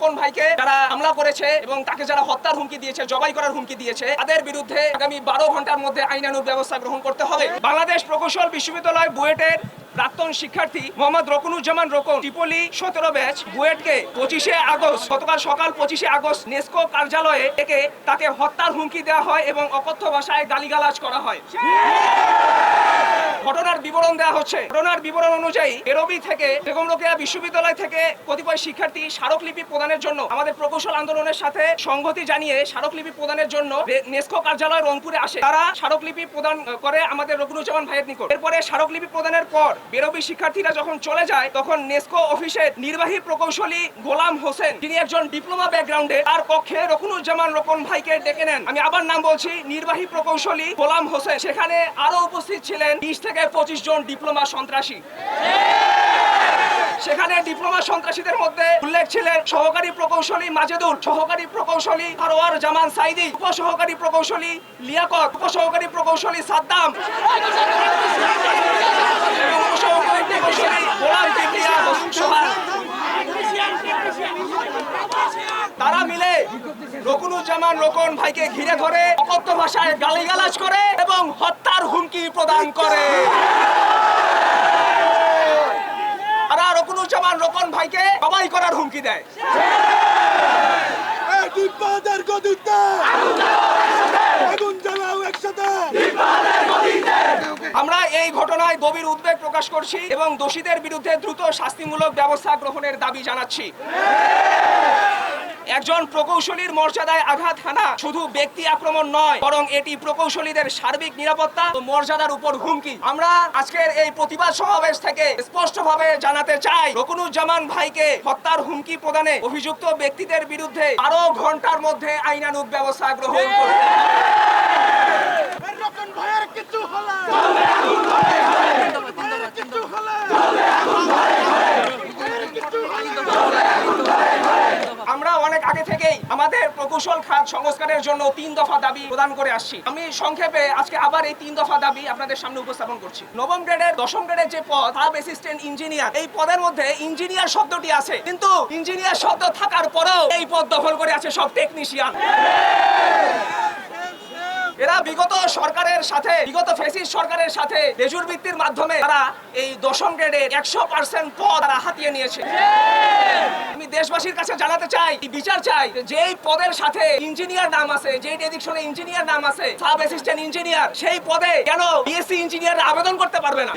কোন ভাইকে যারা হামলা করেছে এবং তাকে যারা হত্যার হুমকি দিয়েছে, জবাই করার হুমকি দিয়েছে, তাদের বিরুদ্ধে আগামী 12 ঘন্টার মধ্যে আইনানুগ ব্যবস্থা গ্রহণ করতে হবে। বাংলাদেশ প্রকৌশল বিশ্ববিদ্যালয় বুয়েটের প্রাক্তন শিক্ষার্থী মোহাম্মদ রকুনুজ্জামান রোকন, ট্রিপলি 17 ব্যাচ, বুয়েটকে 25শে আগস্ট, গতকাল সকাল 25শে আগস্ট নেস্কো কার্যালয়ে থেকে তাকে হত্যার হুমকি দেওয়া হয় এবং অকথ্য ভাষায় গালিগালাজ করা হয়। ঘটনার বিবরণ দেওয়া হচ্ছে। ঘটনার বিবরণ অনুযায়ী এরবি থেকে বেগম রোকেয়া বিশ্ববিদ্যালয় থেকে কতিপয় শিক্ষার্থী স্মারকলিপি প্রদানের জন্য আমাদের প্রকৌশল আন্দোলনের সাথে সংহতি জানিয়ে স্মারকলিপি প্রদানের জন্য নেস্কো কার্যালয় রংপুরে আসে। তারা স্মারকলিপি প্রদান করে আমাদের রকুনুজ্জামান ভাইয়ের নিকট। এরপরে স্মারকলিপি প্রদানের পর বেরবি শিক্ষার্থীরা যখন চলে যায়, তখন নেস্কো অফিসের নির্বাহী প্রকৌশলী গোলাম হোসেন, যিনি একজন ডিপ্লোমা ব্যাকগ্রাউন্ডে, তার পক্ষে রকুনুজ্জামান রোকন ভাইকে ডেকে নেন। আমি আবার নাম বলছি, নির্বাহী প্রকৌশলী গোলাম হোসেন। সেখানে আরো উপস্থিত ছিলেন 20 থেকে 25 জন ডিপ্লোমা সন্ত্রাসী। সেখানে ডিপ্লোমা সন্ত্রাসীদের মধ্যে উল্লেখ ছিলেন সহকারী প্রকৌশলী মাজেদুল, সহকারী প্রকৌশলী হারোয়ার জামান সাইদি, উপসহকারী প্রকৌশলী লিয়াকত, উপসহকারী প্রকৌশলী সাদ্দাম, উপসহকারী প্রকৌশলী গোলাম কিবরিয়া সোহান। তারা মিলে রকুনুজ্জামান রোকন ভাইকে ঘিরে ধরে অকথ্য ভাষায় গালিগালাজ করে এবং হত্যার হুমকি প্রদান করে। তারা রকুনুজ্জামান রোকন ভাইকে জবাই করার হুমকি দেয়। আমরা এই ঘটনায় গভীর উদ্বেগ প্রকাশ করছি এবং দোষীদের বিরুদ্ধে দ্রুত শাস্তিমূলক ব্যবস্থা গ্রহণের দাবি জানাচ্ছি। একজন প্রকৌশলীর মর্যাদায় আঘাত হানা শুধু ব্যক্তি আক্রমণ নয়, বরং এটি প্রকৌশলীদের সার্বিক নিরাপত্তা ও মর্যাদার উপর হুমকি। আমরা আজকের এই প্রতিবাদ সমাবেশ থেকে স্পষ্টভাবে জানাতে চাই, রকুনুজ্জামান ভাইকে হত্যার হুমকি প্রদানে অভিযুক্ত ব্যক্তিদের বিরুদ্ধে 12 ঘন্টার মধ্যে আইনানুগ ব্যবস্থা গ্রহণ করতে হবে। আমরা অনেক আগে থেকেই আমাদের প্রকৌশল খাত সংস্কারের জন্য 3 দফা দাবি প্রদান করে আসছি। আমি সংক্ষেপে আজকে আবার এই 3 দফা দাবি আপনাদের সামনে উপস্থাপন করছি। নবম গ্রেডের 10ম গ্রেডের যে পদ সাব অ্যাসিস্ট্যান্ট ইঞ্জিনিয়ার, এই পদের মধ্যে ইঞ্জিনিয়ার শব্দটি আছে, কিন্তু ইঞ্জিনিয়ার শব্দ থাকার পরেও এই পদ দখল করে আছে সব টেকনিশিয়ান। এরা বিগত ফ্যাসিস্ট সরকারের সাথে লেজুর ভিত্তির মাধ্যমে তারা এই 10ম গ্রেডের 100% পদ তারা হাতিয়ে নিয়েছে। আমি দেশবাসীর কাছে জানাতে চাই, বিচার চাই, যে এই পদের সাথে ইঞ্জিনিয়ার নাম আছে, যে ডেজিগনেশনে ইঞ্জিনিয়ার নাম আছে সাব অ্যাসিস্ট্যান্ট ইঞ্জিনিয়ার, সেই পদে কেন বিএসসি ইঞ্জিনিয়ার আবেদন করতে পারবে না?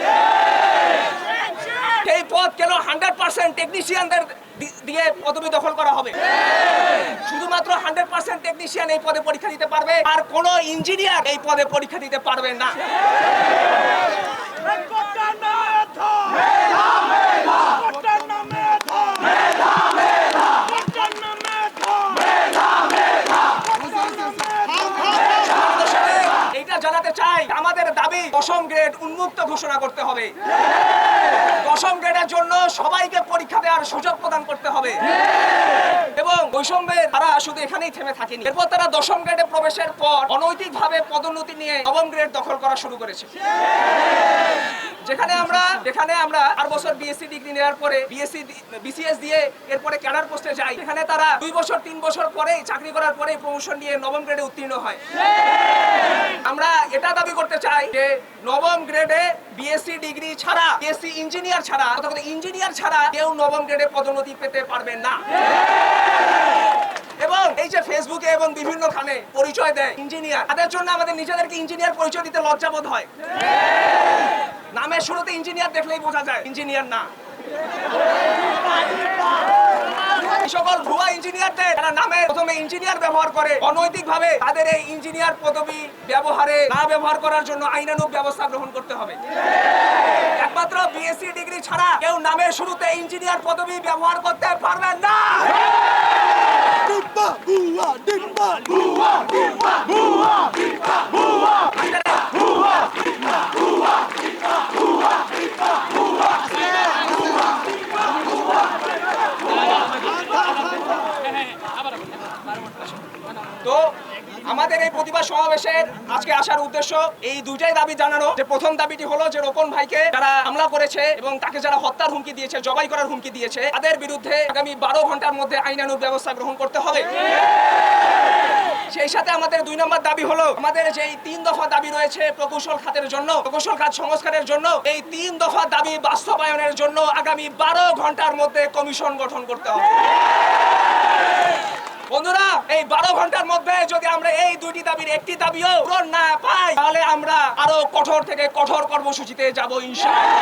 সেই পদ কেন 100% টেকনিশিয়ানদের দিয়ে পদবি দখল করা হবে? শুধুমাত্র 100% টেকনিশিয়ান এই পদে পরীক্ষা দিতে পারবে, আর কোন ইঞ্জিনিয়ার এই পদে পরীক্ষা দিতে পারবে না। এইটা জানাতে চাই, আমাদের দাবি 10ম গ্রেড উন্মুক্ত ঘোষণা করতে হবে। 10ম গ্রেডের জন্য সবাইকে পরীক্ষা দেওয়ার সুযোগ প্রদান করতে হবে এবং বৈষম্যের তারা শুধু এখানেই থেমে থাকেনি। এরপর তারা 10ম গ্রেডে প্রবেশের পর অনৈতিকভাবে পদোন্নতি নিয়ে 9ম গ্রেড দখল করা শুরু করেছে। যেখানে আমরা 4 বছর বিএসসি ডিগ্রি নেওয়ার পরে বিসিএস দিয়ে এরপরে ক্যাডার পোস্টে যাই, সেখানে তারা 2 বছর 3 বছর পরে চাকরি করার পরে প্রমোশন নিয়ে 9ম গ্রেডে উত্তীর্ণ হয়। আমরা এটা দাবি করতে চাই যে 9ম গ্রেডে বিএসসি ডিগ্রি ছাড়া, বিএসসি ইঞ্জিনিয়ার ছাড়া, অর্থাৎ ইঞ্জিনিয়ার ছাড়া কেউ 9ম গ্রেডে পদোন্নতি পেতে পারবে না। এবং এই যে ফেসবুকে এবং বিভিন্ন খানে পরিচয় দেয় ইঞ্জিনিয়ার, তাদের জন্য আমাদের নিজেদেরকে ইঞ্জিনিয়ার পরিচয় দিতে লজ্জাবোধ হয়। নামের শুরুতে ইঞ্জিনিয়ার দেখলেই বোঝা যায় ইঞ্জিনিয়ার না। সকল ভুয়া ইঞ্জিনিয়ারদের যারা নামে প্রথমে ইঞ্জিনিয়ার ব্যবহার করে, অনৈতিকভাবে তাদের এই ইঞ্জিনিয়ার পদবি ব্যবহার করার জন্য আইনানুগ ব্যবস্থা গ্রহণ করতে হবে। একমাত্র বিএসসি ডিগ্রি ছাড়া কেউ নামের শুরুতে ইঞ্জিনিয়ার পদবি ব্যবহার করতে পারবে না। তো আমাদের এই প্রতিবাদ সমাবেশের আজকে আসার উদ্দেশ্য এই দুইটাই দাবি জানানো। যে প্রথম দাবিটি হলো যে রোকন ভাইকে যারা হামলা করেছে এবং তাকে যারা হত্যার হুমকি দিয়েছে, জবাই করার হুমকি দিয়েছে, তাদের বিরুদ্ধে আগামী 12 ঘন্টার মধ্যে আইনানুগ ব্যবস্থা গ্রহণ করতে হবে। সেই সাথে আমাদের 2 নম্বর দাবি হলো আমাদের যে 3 দফা দাবি রয়েছে প্রকৌশল খাতের জন্য, প্রকৌশল খাত সংস্কারের জন্য, এই 3 দফা দাবি বাস্তবায়নের জন্য আগামী 12 ঘন্টার মধ্যে কমিশন গঠন করতে হবে। বন্ধুরা, এই 12 ঘন্টার মধ্যে যদি আমরা এই দুইটি দাবির একটি দাবিও পূরণ না পাই, তাহলে আমরা আরো কঠোর থেকে কঠোর কর্মসূচিতে যাব ইনশাআল্লাহ।